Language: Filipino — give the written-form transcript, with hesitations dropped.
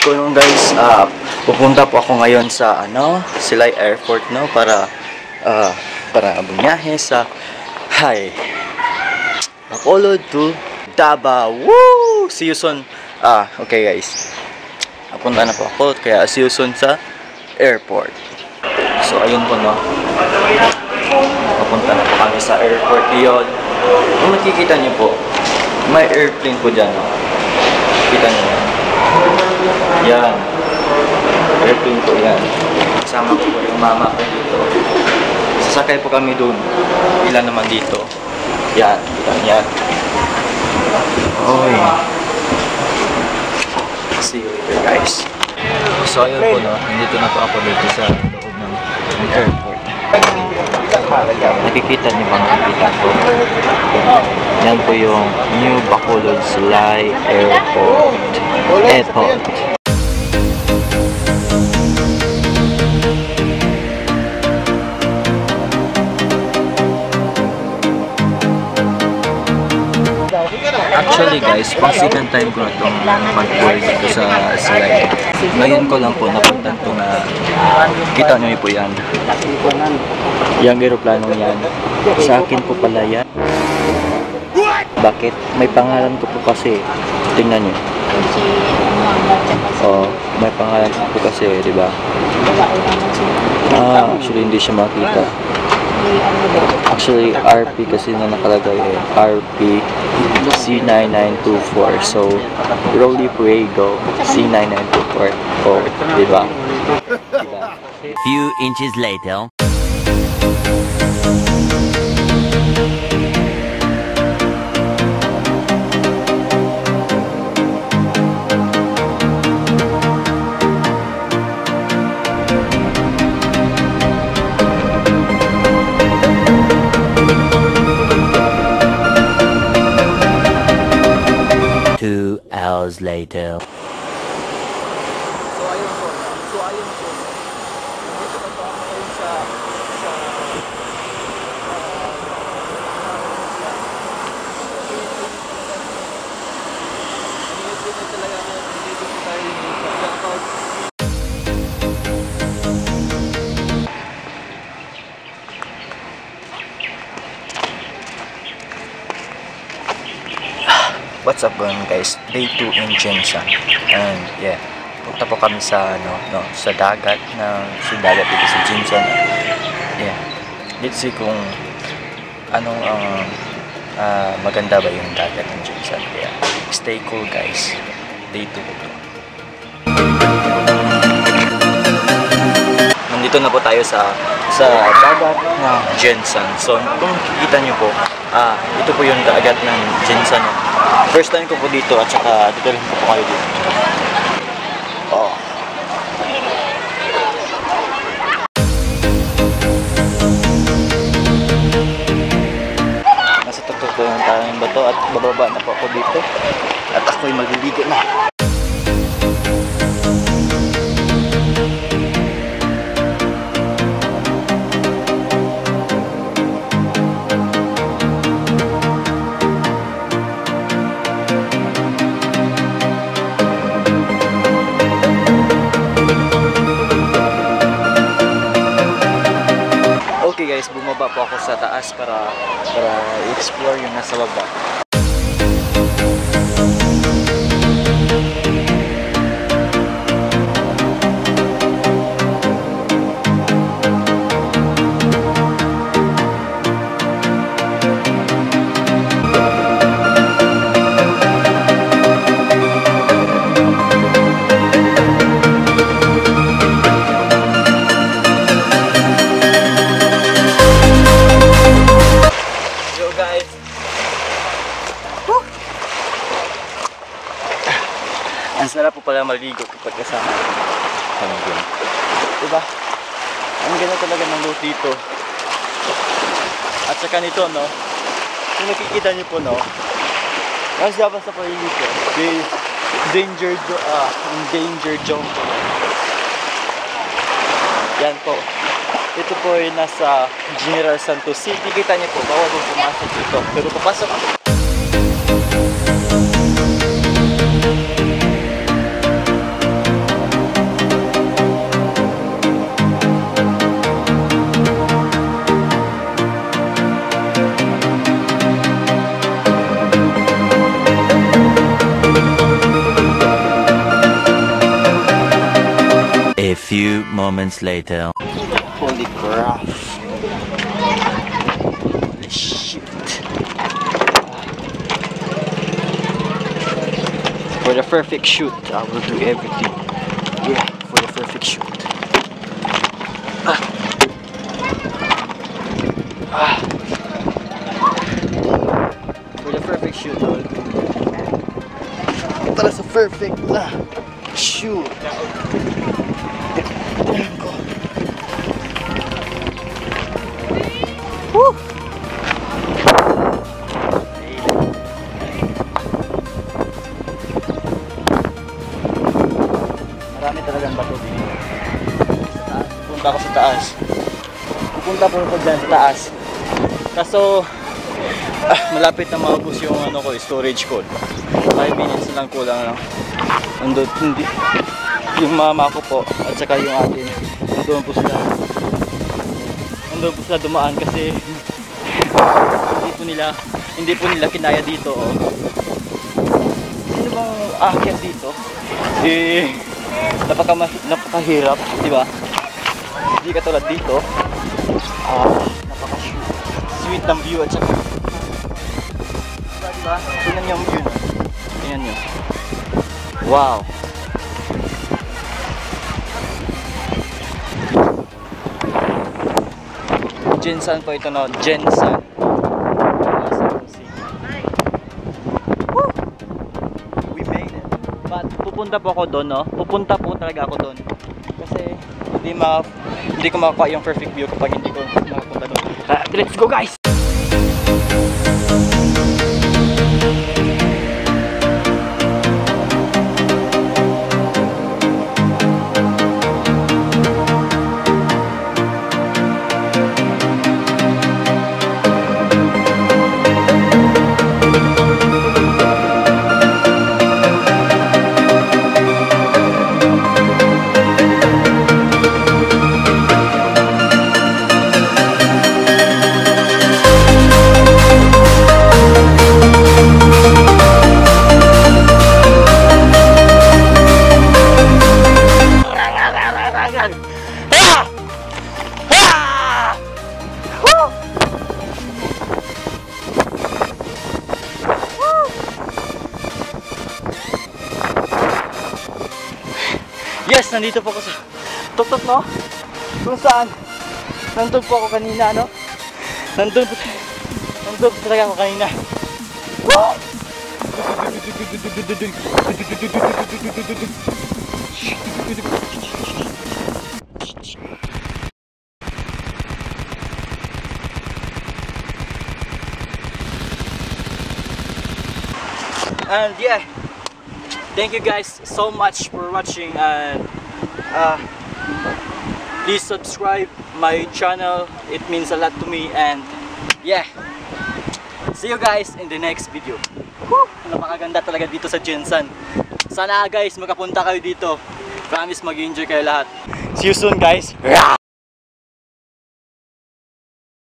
ko nung guys, pupunta po ako ngayon sa Silay Airport para bumiyahe sa Bacolod to Davao. Woo! See you soon. Okay guys. Napunta na po ako, kaya see you soon sa airport. So ayun po papunta na po kami sa airport yun. Kung makikita niyo po, may airplane po dyan. Kita niyo yan. Yan. Airplane po yan. Kasama ko po yung mama ko dito. Sasakay po kami dun. Ilan naman dito. Yan. Kita niyo yan. Oy. See you later guys. So ayun po nandito na po ako dito sa loob ng airport. Nakikita niyo bang nakikita ko? Yan po yung New Bacolod Silay Airport. Actually guys, pang second time ko na itong mag-board dito sa Silay. Ngayon ko lang po napunta ito na kita nyo po yan. Yung aeroplano yan. Sa akin po pala yan. Bakit? May pangalan ko po kasi. Tingnan nyo. May pangalan ko po kasi, di ba? Actually hindi siya makita. Actually, RP kasi na nakalagay RP C9924. So, Rolly Puego C9924. Diba? Few inches later. Hours later. So ayun po. Dito pa po ako ngayon sa What's up going guys? Day 2 in Jensan. And yeah, punta po kami sa sa dagat dito sa Jensan. Yeah. Let's see kung anong maganda ba yung dagat ng Jensan. Yeah. Stay cool guys. Day 2. Nandito na po tayo sa dagat ng Jensan. So kung makikita niyo po, ito po yung dagat ng Jensan. First time ko po dito at saka dito rin po kayo dito. Nasa tuktok po yung tayong bato at bababa na po ako dito. At ako'y maliligo na. Okay guys, bumaba po ako sa taas para i-explore yung nasa baba. Ang sarap po pala maligo kapag kasama pamilya. Diba? Ang ganda talaga ng load dito. At saka nito, kung nakikita nyo po, nasa dapat sa paligid ko, danger zone. Yan po. Ito po ay nasa General Santos City. Kita nyo po, bawal po pumasok dito. Pero papasok ako. few moments later. Holy crap. Holy shit. For the perfect shoot, I will do everything. Yeah, for the perfect shoot. For the perfect shoot, I will do. Para sa perfect na shoot. Woo! Marami talagang bato dito. Pupunta ako sa taas. Pupunta po ako dyan sa taas. Kaso, malapit na maubos yung ano ko, storage ko. 5 minutes lang kulang lang. Andun, hindi. Yung mama ko po, at saka yung atin. Andun po sila. Andun po sila dumaan kasi hindi po nila kinaya dito. Oh. Sino bang aakyat dito? Napakahirap, di ba? Hindi katulad dito. Napaka-sweet ng view at saka diba? Tingnan niyo ang view. Tingnan niyo. Wow. Jensan po ito, no? Jensan. Woo! We made it. But pupunta po ako doon, no? Pupunta po talaga ako doon. Kasi hindi ko makakuha yung perfect view kapag hindi ko makapunta doon. Let's go, guys! Yes, nandito po ako sa tuktok, no? Kung saan nandun po ako kanina, no? Nandun po talaga ako kanina. Woo! And yeah, thank you guys so much for watching, and please subscribe my channel, it means a lot to me. And yeah, see you guys in the next video. Woo! Napakaganda talaga dito sa Jensan. Sana guys makapunta kayo dito, promise mag-enjoy kayo lahat. See you soon guys.